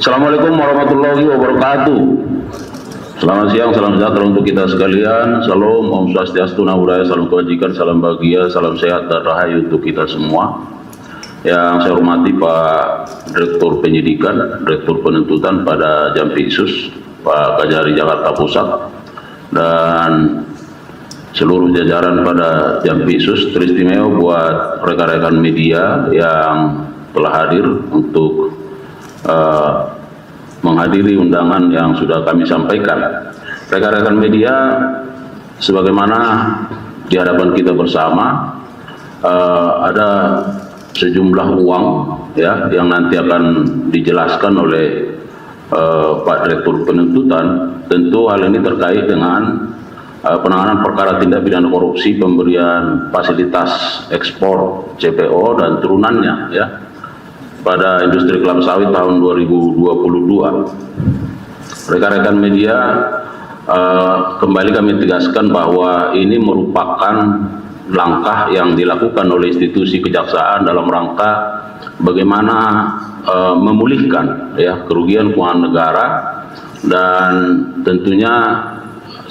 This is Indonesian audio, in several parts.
Assalamualaikum warahmatullahi wabarakatuh. Selamat siang, salam sejahtera untuk kita sekalian. Salam, Om Swastiastu, Namo Buddhaya, salam kebajikan, salam bahagia, salam sehat dan rahayu untuk kita semua. Yang saya hormati Pak Direktur Penyidikan, Direktur Penuntutan pada Jampitsus, Pak Kajari Jakarta Pusat, dan seluruh jajaran pada Jampitsus, teristimewa buat rekan-rekan media yang telah hadir untuk menghadiri undangan yang sudah kami sampaikan. Rekan-rekan media, sebagaimana di hadapan kita bersama, ada sejumlah uang ya yang nanti akan dijelaskan oleh Pak Direktur Penuntutan. Tentu hal ini terkait dengan penanganan perkara tindak pidana korupsi, pemberian fasilitas ekspor CPO dan turunannya ya pada industri kelapa sawit tahun 2022. Rekan-rekan media, kembali kami tegaskan bahwa ini merupakan langkah yang dilakukan oleh institusi kejaksaan dalam rangka bagaimana memulihkan ya kerugian keuangan negara, dan tentunya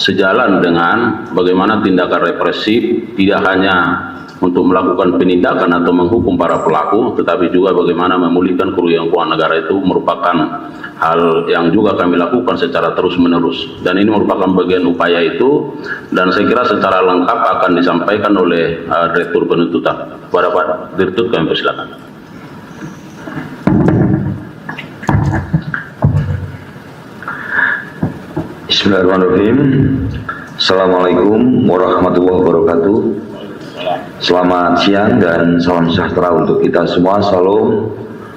sejalan dengan bagaimana tindakan represif tidak hanya untuk melakukan penindakan atau menghukum para pelaku, tetapi juga bagaimana memulihkan kerugian keuangan negara. itu merupakan hal yang juga kami lakukan secara terus-menerus, dan ini merupakan bagian upaya itu, dan saya kira secara lengkap akan disampaikan oleh Direktur Penuntutan. Kepada Pak Direktur kami persilakan. Bismillahirrahmanirrahim. Assalamualaikum warahmatullahi wabarakatuh. Selamat siang dan salam sejahtera untuk kita semua. Salam,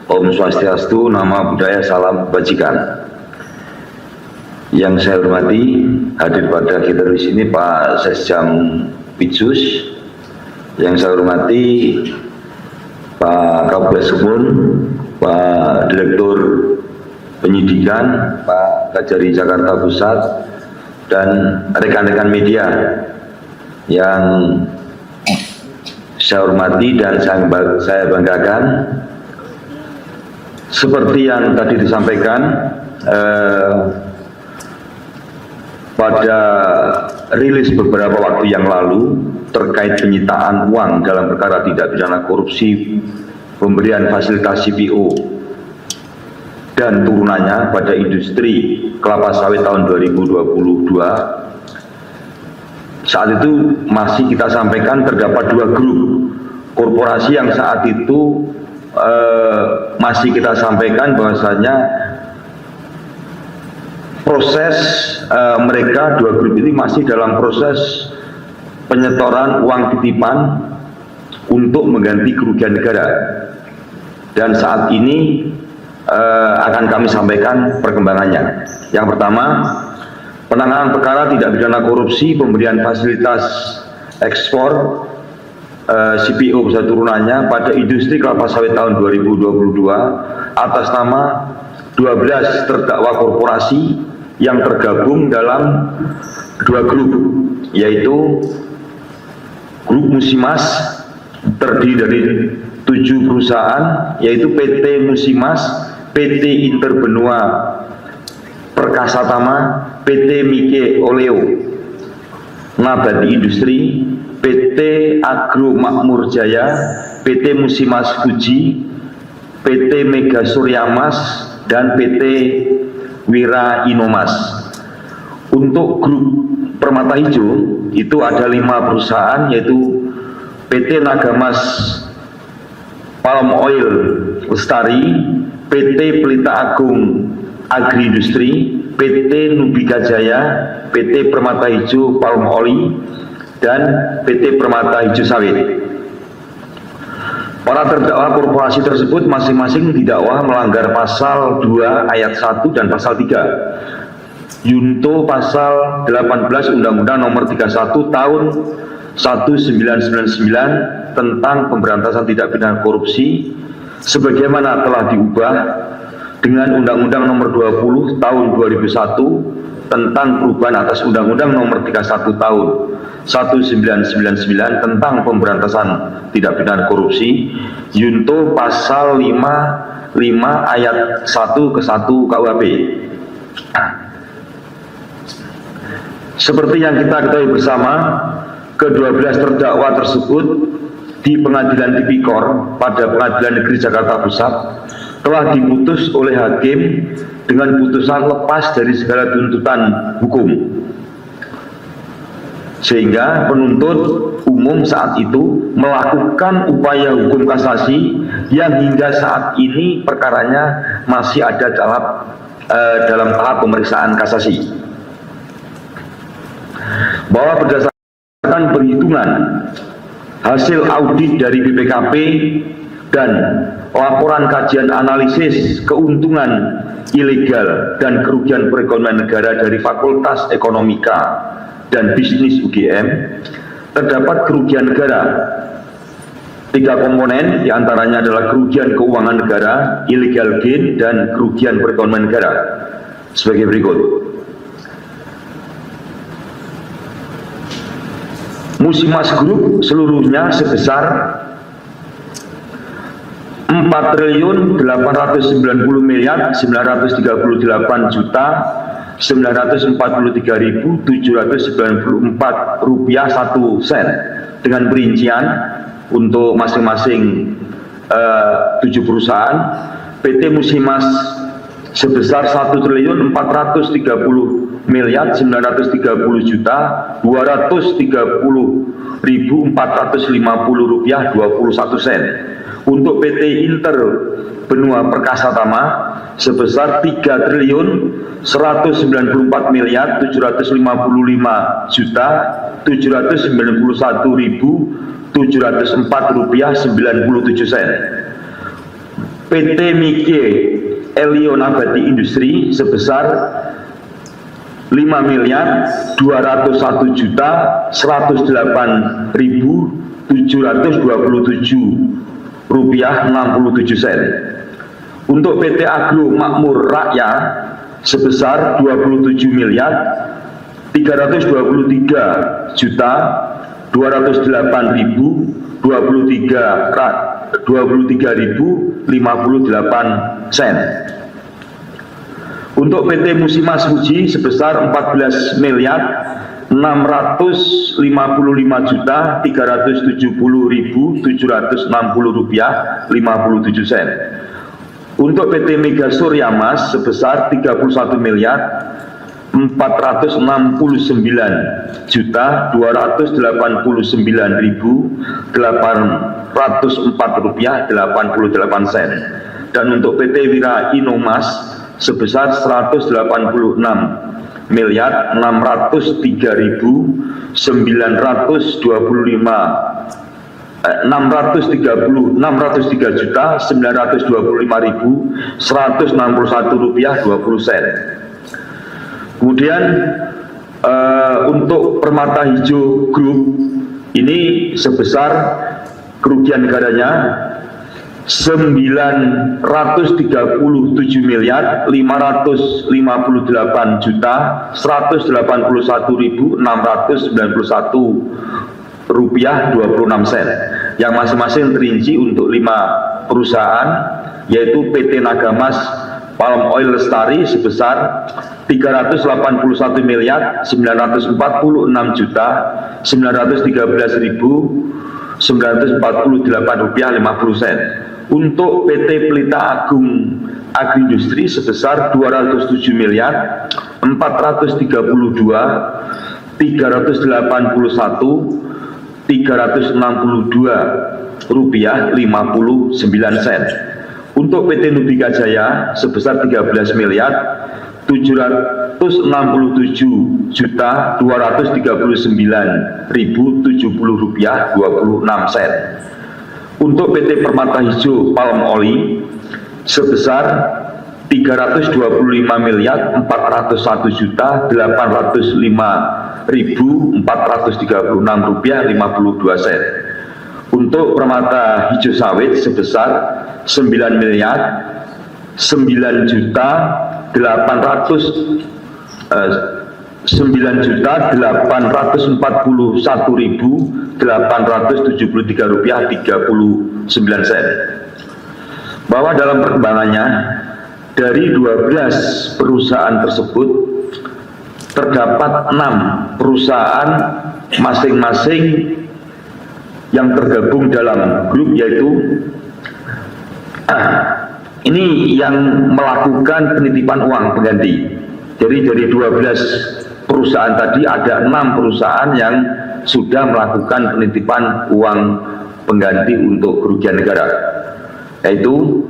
Om Swastiastu, Namo Buddhaya, salam kebajikan. Yang saya hormati, hadir pada kita di sini Pak Sesjam Pitsus. Yang saya hormati Pak Kapolres Sumut, Pak Direktur Penyidikan, Pak Kajari Jakarta Pusat, dan rekan-rekan media yang saya hormati dan saya banggakan. Seperti yang tadi disampaikan, pada rilis beberapa waktu yang lalu terkait penyitaan uang dalam perkara tindak pidana korupsi, pemberian fasilitas CPO dan turunannya pada industri kelapa sawit tahun 2022, saat itu masih kita sampaikan terdapat dua grup korporasi yang saat itu masih kita sampaikan bahwasanya proses mereka, dua grup ini masih dalam proses penyetoran uang titipan untuk mengganti kerugian negara, dan saat ini akan kami sampaikan perkembangannya. Yang pertama, penanganan perkara tindak pidana korupsi, pemberian fasilitas ekspor CPO beserta turunannya pada industri kelapa sawit tahun 2022 atas nama 12 terdakwa korporasi yang tergabung dalam dua grup, yaitu grup Musimas terdiri dari 7 perusahaan, yaitu PT Musimas, PT Interbenua Perkasa Tama, PT Mike Oleo Nabati Industri, PT Agro Makmur Jaya, PT Musimas Fuji, PT Mega Suryamas, dan PT Wira Inomas. Untuk grup Permata Hijau itu ada 5 perusahaan, yaitu PT Nagamas Palm Oil Lestari, PT Pelita Agung Agri Industri, PT Nubika Jaya, PT Permata Hijau Palm Oli, dan PT Permata Hijau Sawit. Para terdakwa korporasi tersebut masing-masing didakwa melanggar pasal 2 ayat 1 dan pasal 3 Yunto pasal 18 Undang-Undang Nomor 31 Tahun 1999 tentang pemberantasan tindak pidana korupsi, sebagaimana telah diubah dengan Undang-Undang Nomor 20 Tahun 2001 tentang perubahan atas Undang-Undang Nomor 31 Tahun 1999 tentang pemberantasan tindak pidana korupsi, Yunto pasal 5 5 ayat 1 ke 1 KUHP. Seperti yang kita ketahui bersama, ke-12 terdakwa tersebut di Pengadilan Tipikor pada Pengadilan Negeri Jakarta Pusat telah diputus oleh hakim dengan putusan lepas dari segala tuntutan hukum, sehingga penuntut umum saat itu melakukan upaya hukum kasasi yang hingga saat ini perkaranya masih ada dalam tahap pemeriksaan kasasi. Bahwa berdasarkan perhitungan hasil audit dari BPKP dan laporan kajian analisis keuntungan ilegal dan kerugian perekonomian negara dari Fakultas Ekonomika dan Bisnis UGM, terdapat kerugian negara 3 komponen, diantaranya adalah kerugian keuangan negara, illegal gain, dan kerugian perekonomian negara sebagai berikut. Musimas Group seluruhnya sebesar 4.838.943.794 rupiah 1 sen dengan perincian untuk masing-masing 7 perusahaan. PT Musimas sebesar 1.430.230.450 rupiah 21 sen. Untuk PT Inter Benua Perkasa Tama sebesar 3.195.791.704 rupiah 97 sen. PT Mike Elio Nabati Industri sebesar 5.201.108.727 rupiah 67 sen. Untuk PT Agro Makmur Rakyat sebesar 27.323.058 sen. Untuk PT Musimas Fuji sebesar 14.655.370.760 rupiah 57 sen. Untuk PT Mega Surya Mas sebesar 31.469.289.804 rupiah 88 sen. Dan untuk PT Wira Inomas sebesar 603.925.161 rupiah 20 sen. Kemudian untuk Permata Hijau Group ini sebesar kerugian negaranya 958.181.691 rupiah 26 sen, yang masing-masing terinci untuk 5 perusahaan, yaitu PT Nagamas Palm Oil Lestari sebesar 381.913.938 rupiah 50 sen. Untuk PT Pelita Agung Agriindustri sebesar 207.432.382 rupiah 59 sen. Untuk PT Nubika Jaya sebesar 13.267.239.070 rupiah 26 sen. Untuk PT Permata Hijau Palm Oil sebesar 325.401.805.436 rupiah 52 sen. Untuk Permata Hijau Sawit sebesar 9.841.873 rupiah 39 sen. bahwa dalam perkembangannya dari 12 perusahaan tersebut terdapat 6 perusahaan masing-masing yang tergabung dalam grup, yaitu ini yang melakukan penitipan uang pengganti. Jadi dari 12 perusahaan tadi ada 6 perusahaan yang sudah melakukan penitipan uang pengganti untuk kerugian negara. Yaitu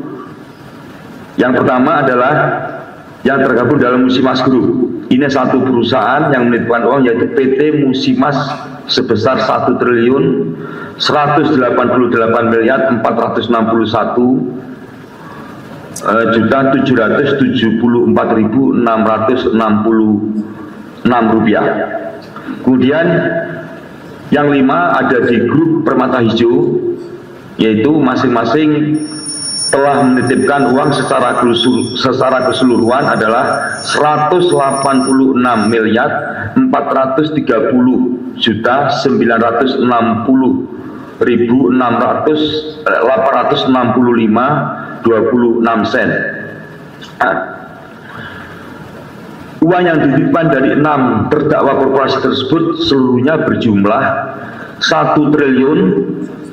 yang pertama adalah yang tergabung dalam Musimas Group. Ini satu perusahaan yang menitipkan uang, yaitu PT Musimas sebesar 1 triliun 188 miliar 461 juta 774.666 rupiah. Kemudian yang 5 ada di grup Permata Hijau, yaitu masing-masing telah menitipkan uang secara keseluruhan adalah 186 miliar 430 juta 990.865,26 sen. Uang yang dititipkan dari 6 terdakwa korporasi tersebut seluruhnya berjumlah 1 triliun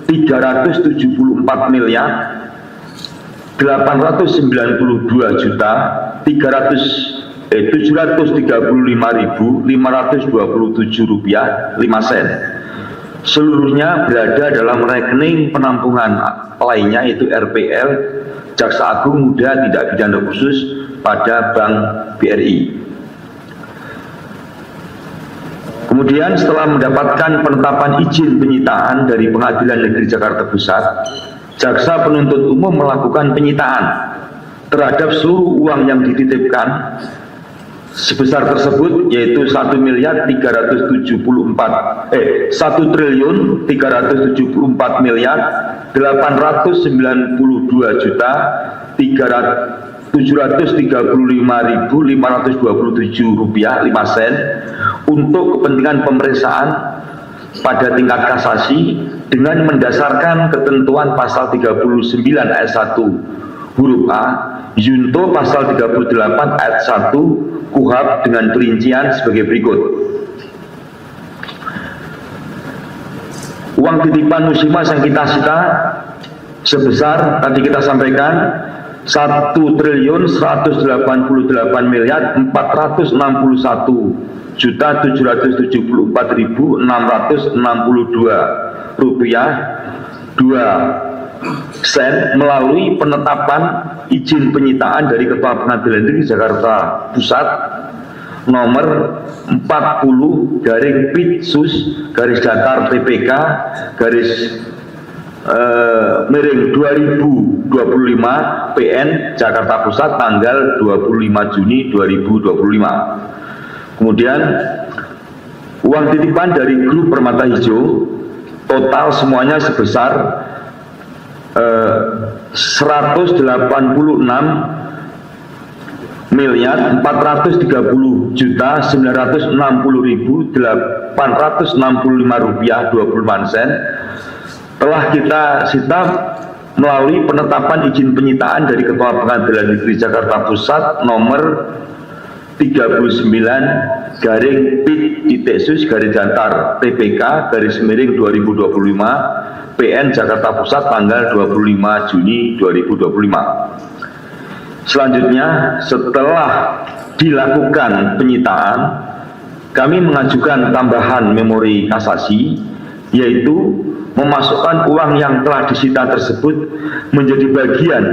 374 miliar 892 juta 735.527 rupiah 5 sen. Seluruhnya berada dalam rekening penampungan lainnya, yaitu RPL Jaksa Agung Muda Tindak Pidana Khusus pada Bank BRI. Kemudian setelah mendapatkan penetapan izin penyitaan dari Pengadilan Negeri Jakarta Pusat, Jaksa Penuntut Umum melakukan penyitaan terhadap seluruh uang yang dititipkan sebesar tersebut, yaitu 1 triliun 374 miliar 892 juta 735.527 rupiah 5 sen untuk kepentingan pemeriksaan pada tingkat kasasi dengan mendasarkan ketentuan pasal 39 ayat 1 huruf A junto pasal 38 ayat 1 KUHP dengan perincian sebagai berikut. Uang titipan Musimas yang kita sita sebesar tadi kita sampaikan 1 triliun 188 miliar 461 juta 774.662 rupiah 2 sen melalui penetapan izin penyitaan dari Ketua Pengadilan Negeri Jakarta Pusat nomor 40 garing Pitsus garis datar PPK garis miring 2025 PN Jakarta Pusat tanggal 25 Juni 2025. Kemudian uang titipan dari grup Permata Hijau total semuanya sebesar 186 miliar 430 juta 960.865 rupiah 20 sen telah kita sita melalui penetapan izin penyitaan dari Ketua Pengadilan Negeri Jakarta Pusat nomor 39 garing Pit.sus garis datar PPK garis miring 2025 PN Jakarta Pusat tanggal 25 Juni 2025. Selanjutnya, setelah dilakukan penyitaan, kami mengajukan tambahan memori kasasi, yaitu memasukkan uang yang telah disita tersebut menjadi bagian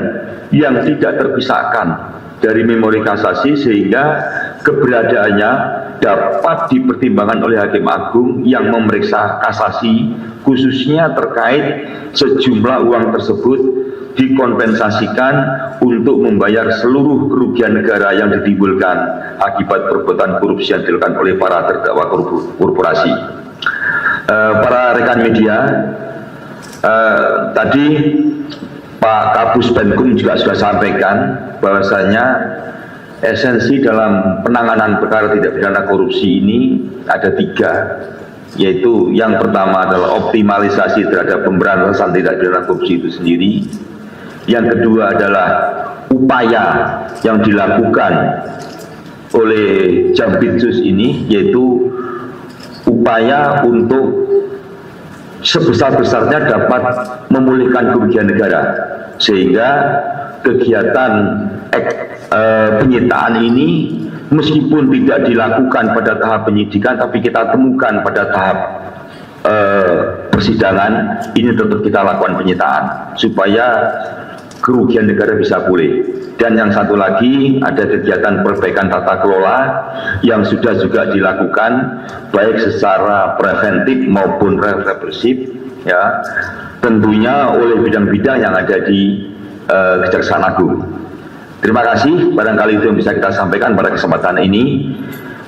yang tidak terpisahkan dari memori kasasi sehingga keberadaannya dapat dipertimbangkan oleh Hakim Agung yang memeriksa kasasi, khususnya terkait sejumlah uang tersebut dikompensasikan untuk membayar seluruh kerugian negara yang ditimbulkan akibat perbuatan korupsi yang dilakukan oleh para terdakwa korporasi. Para rekan media, tadi Pak Kapus Penkum juga sudah sampaikan bahwasanya esensi dalam penanganan perkara tindak pidana korupsi ini ada 3, yaitu yang pertama adalah optimalisasi terhadap pemberantasan tindak pidana korupsi itu sendiri, Yang kedua adalah upaya yang dilakukan oleh Jampitsus ini, yaitu upaya untuk sebesar-besarnya dapat memulihkan kerugian negara, sehingga kegiatan penyitaan ini meskipun tidak dilakukan pada tahap penyidikan, tapi kita temukan pada tahap persidangan, ini tetap kita lakukan penyitaan supaya kerugian negara bisa pulih. Dan yang satu lagi, ada kegiatan perbaikan tata kelola yang sudah juga dilakukan baik secara preventif maupun represif, ya, tentunya oleh bidang-bidang yang ada di Kejaksaan Agung. Terima kasih, barangkali itu yang bisa kita sampaikan pada kesempatan ini.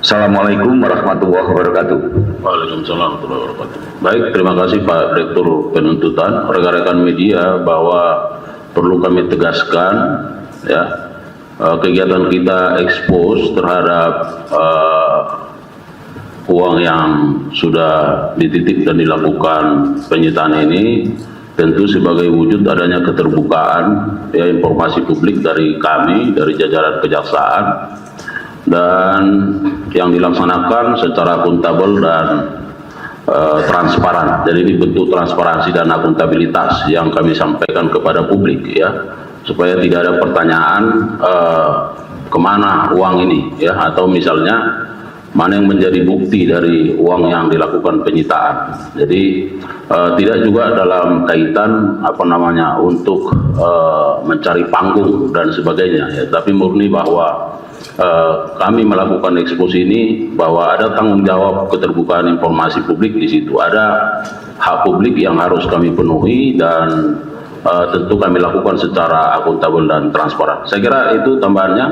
Assalamualaikum warahmatullahi wabarakatuh. Waalaikumsalam warahmatullahi wabarakatuh. Baik, terima kasih Pak Direktur Penuntutan. Rekan-rekan media, bahwa perlu kami tegaskan, ya, kegiatan kita ekspos terhadap uang yang sudah dititip dan dilakukan penyitaan ini tentu sebagai wujud adanya keterbukaan, ya, informasi publik dari kami, dari jajaran kejaksaan, dan yang dilaksanakan secara akuntabel dan transparan. Jadi ini bentuk transparansi dan akuntabilitas yang kami sampaikan kepada publik, ya, supaya tidak ada pertanyaan kemana uang ini, ya, atau misalnya mana yang menjadi bukti dari uang yang dilakukan penyitaan. Jadi tidak juga dalam kaitan untuk mencari panggung dan sebagainya, ya, tapi murni bahwa kami melakukan ekspos ini bahwa ada tanggung jawab keterbukaan informasi publik di situ, ada hak publik yang harus kami penuhi, dan tentu kami lakukan secara akuntabel dan transparan. Saya kira itu tambahannya.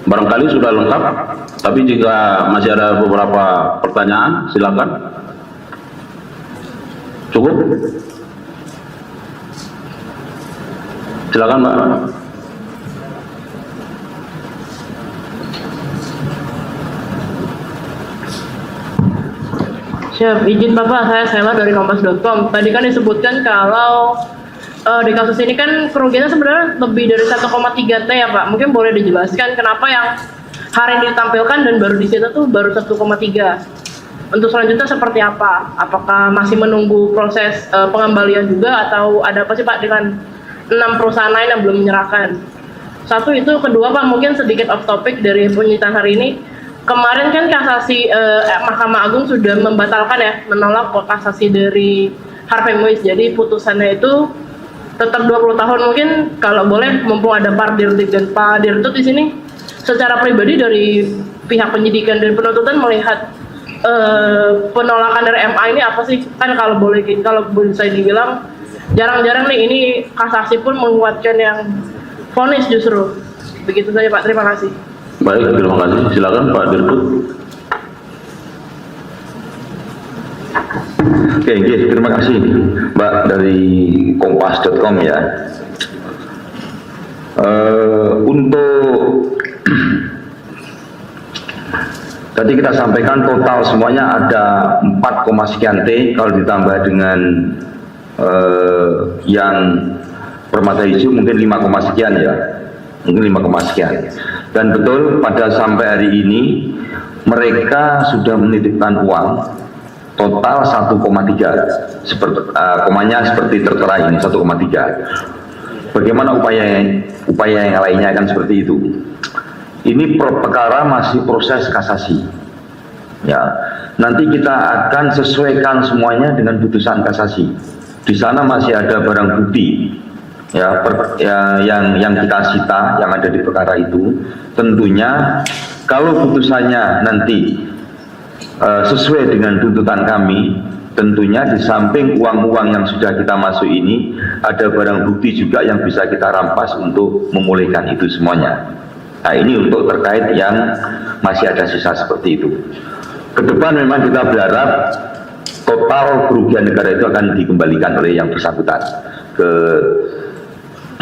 Barangkali sudah lengkap, tapi jika masih ada beberapa pertanyaan, silakan. Cukup? Silakan, Mbak. Siap, izin Bapak, saya Sela dari Kompas.com. Tadi kan disebutkan kalau di kasus ini kan kerugiannya sebenarnya lebih dari 1,3 T ya Pak. Mungkin boleh dijelaskan kenapa yang hari ini ditampilkan dan baru disita tuh baru 1,3. Untuk selanjutnya seperti apa? Apakah masih menunggu proses pengembalian juga, atau ada apa sih Pak dengan 6 perusahaan lain yang belum menyerahkan? Satu itu. Kedua Pak, mungkin sedikit off topic dari penyitaan hari ini. Kemarin kan kasasi Mahkamah Agung sudah membatalkan, ya, menolak kasasi dari Harvey Muiz. Jadi putusannya itu tetap 20 tahun. Mungkin kalau boleh, mumpung ada Pak Dirdik dan Pak Dirtut di sini, secara pribadi dari pihak penyidikan dan penuntutan melihat penolakan dari MA ini apa sih? Kan kalau boleh saya dibilang jarang-jarang nih ini kasasi pun menguatkan yang vonis justru. Begitu saja Pak, terima kasih. Baik, terima kasih. Silakan Pak Dirtut. Oke, terima kasih Mbak dari Kompas.com, ya. Untuk tadi kita sampaikan total semuanya ada 4, sekian T, kalau ditambah dengan yang permata hijau mungkin 5, sekian, ya. Mungkin 5, sekian. Dan betul pada sampai hari ini mereka sudah menitipkan uang total 1,3, komanya seperti tertera ini 1,3. Bagaimana upaya yang lainnya kan seperti itu. Ini perkara masih proses kasasi, ya. Nanti kita akan sesuaikan semuanya dengan putusan kasasi. Di sana masih ada barang bukti, ya, yang kita sita, yang ada di perkara itu. Tentunya kalau putusannya nanti sesuai dengan tuntutan kami, tentunya di samping uang-uang yang sudah kita masuk ini, ada barang bukti juga yang bisa kita rampas untuk memulihkan itu semuanya. Nah, ini untuk terkait yang masih ada sisa seperti itu. Ke depan memang kita berharap total kerugian negara itu akan dikembalikan oleh yang bersangkutan ke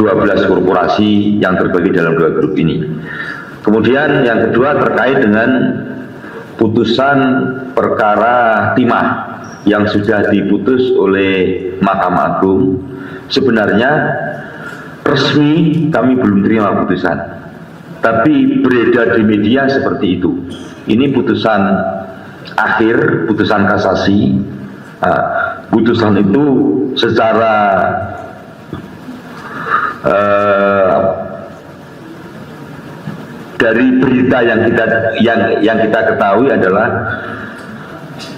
12 korporasi yang terbagi dalam 2 grup ini. Kemudian yang kedua terkait dengan putusan perkara timah yang sudah diputus oleh Mahkamah Agung sebenarnya resmi kami belum terima putusan, tapi beredar di media seperti itu. Ini putusan akhir, putusan kasasi. Putusan itu secara dari berita yang kita ketahui adalah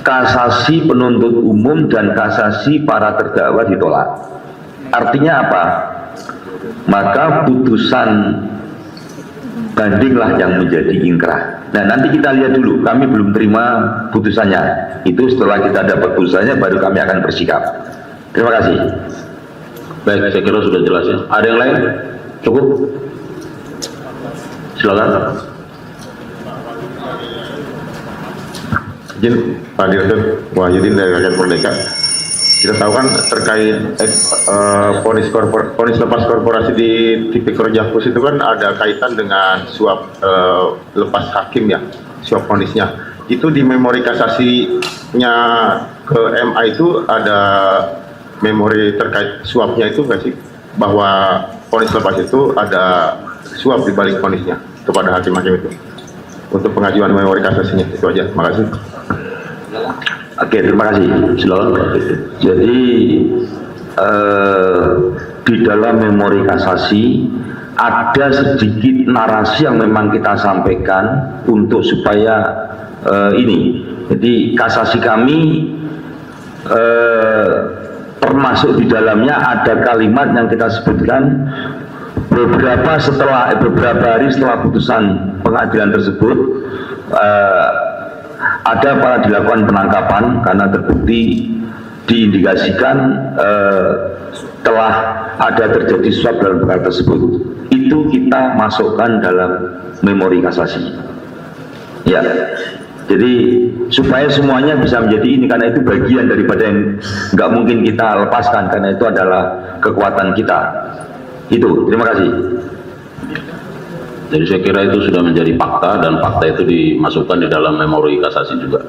kasasi penuntut umum dan kasasi para terdakwa ditolak. Artinya apa? Maka putusan bandinglah yang menjadi ingkrah. Nah, nanti kita lihat dulu, kami belum terima putusannya. Itu setelah kita dapat putusannya baru kami akan bersikap. Terima kasih. Baik, saya kira sudah jelas ya. Ada yang lain? Cukup? Silakan. Izin Pak Direktur Wahyudin dari Rakyat Merdeka. Kita tahu kan terkait vonis lepas korporasi di Tipikor Jakpus itu kan ada kaitan dengan suap lepas hakim ya, suap vonisnya. Itu di memori kasasinya ke MA itu ada memori terkait suapnya itu nggak sih? Bahwa vonis lepas itu ada suap di balik vonisnya kepada hakim-hakim itu. Untuk pengajuan memori kasasinya itu aja. Terima kasih. Oke, terima kasih. Silakan. Jadi di dalam memori kasasi ada sedikit narasi yang memang kita sampaikan untuk supaya ini. Jadi kasasi kami termasuk di dalamnya ada kalimat yang kita sebutkan beberapa hari setelah putusan pengadilan tersebut ada pada dilakukan penangkapan karena terbukti diindikasikan telah ada terjadi suap dalam perkara tersebut. Itu kita masukkan dalam memori kasasi. Ya, jadi supaya semuanya bisa menjadi ini, karena itu bagian daripada yang nggak mungkin kita lepaskan karena itu adalah kekuatan kita. Itu, terima kasih. Jadi saya kira itu sudah menjadi fakta dan fakta itu dimasukkan di dalam memori kasasi juga.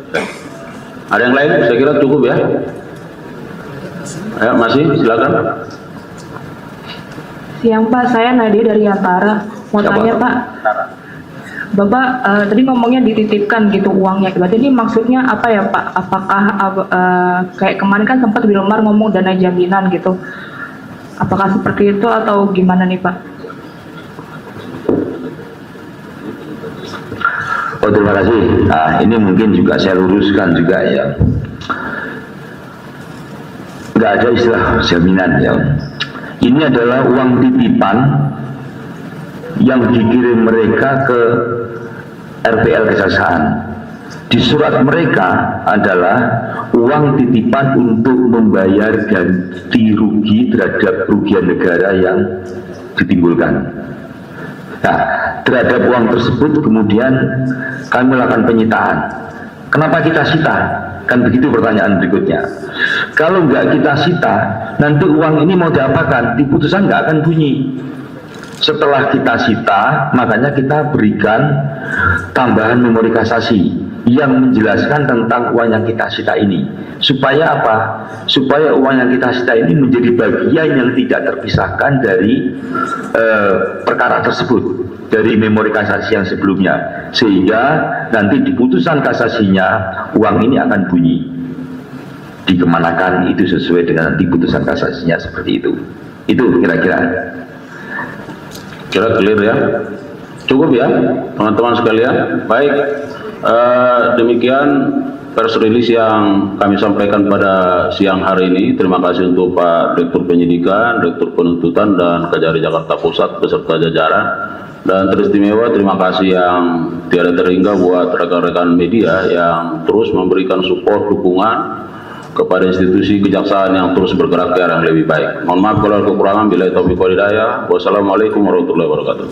Ada yang lain? Saya kira cukup ya. Ayo, masih silakan. Siang Pak, saya Nadia dari Antara. Mau tanya Pak, Bapak tadi ngomongnya dititipkan gitu uangnya. Berarti ini maksudnya apa ya Pak? Apakah kayak kemarin kan sempat Wilmar ngomong dana jaminan gitu. Apakah seperti itu atau gimana nih Pak? Oh, terima kasih. Nah, ini mungkin juga saya luruskan juga ya. Nggak ada istilah jaminan ya. Ini adalah uang titipan yang dikirim mereka ke RPL Kejaksaan. Di surat mereka adalah uang titipan untuk membayar ganti rugi terhadap kerugian negara yang ditimbulkan. Nah, terhadap uang tersebut kemudian kami melakukan penyitaan. Kenapa kita sita? Kan begitu pertanyaan berikutnya. Kalau nggak kita sita, nanti uang ini mau diapakan? Di putusan nggak akan bunyi. Setelah kita sita, makanya kita berikan tambahan memori kasasi yang menjelaskan tentang uang yang kita sita ini. Supaya apa? Supaya uang yang kita sita ini menjadi bagian yang tidak terpisahkan dari perkara tersebut, dari memori kasasi yang sebelumnya, sehingga nanti di putusan kasasinya uang ini akan bunyi dikemanakan, itu sesuai dengan nanti putusan kasasinya seperti itu. Itu kira-kira. Kira clear ya? Cukup ya teman-teman sekalian. Baik, demikian press release yang kami sampaikan pada siang hari ini. Terima kasih untuk Pak Direktur Penyidikan, Direktur Penuntutan, dan Kejari Jakarta Pusat beserta jajaran. Dan teristimewa terima kasih yang tiada terhingga buat rekan-rekan media yang terus memberikan support, dukungan kepada institusi kejaksaan yang terus bergerak ke arah yang lebih baik. Mohon maaf kalau ada kekurangan. Billahi taufiq wal hidayah. Wassalamualaikum warahmatullahi wabarakatuh.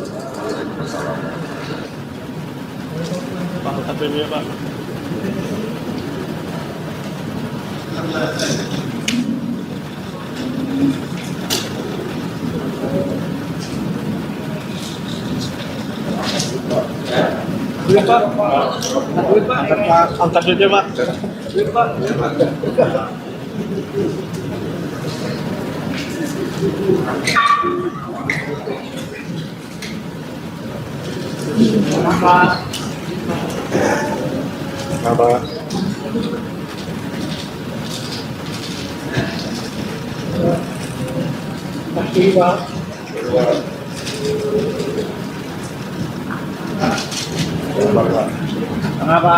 Angkat saja Pak. Kenapa?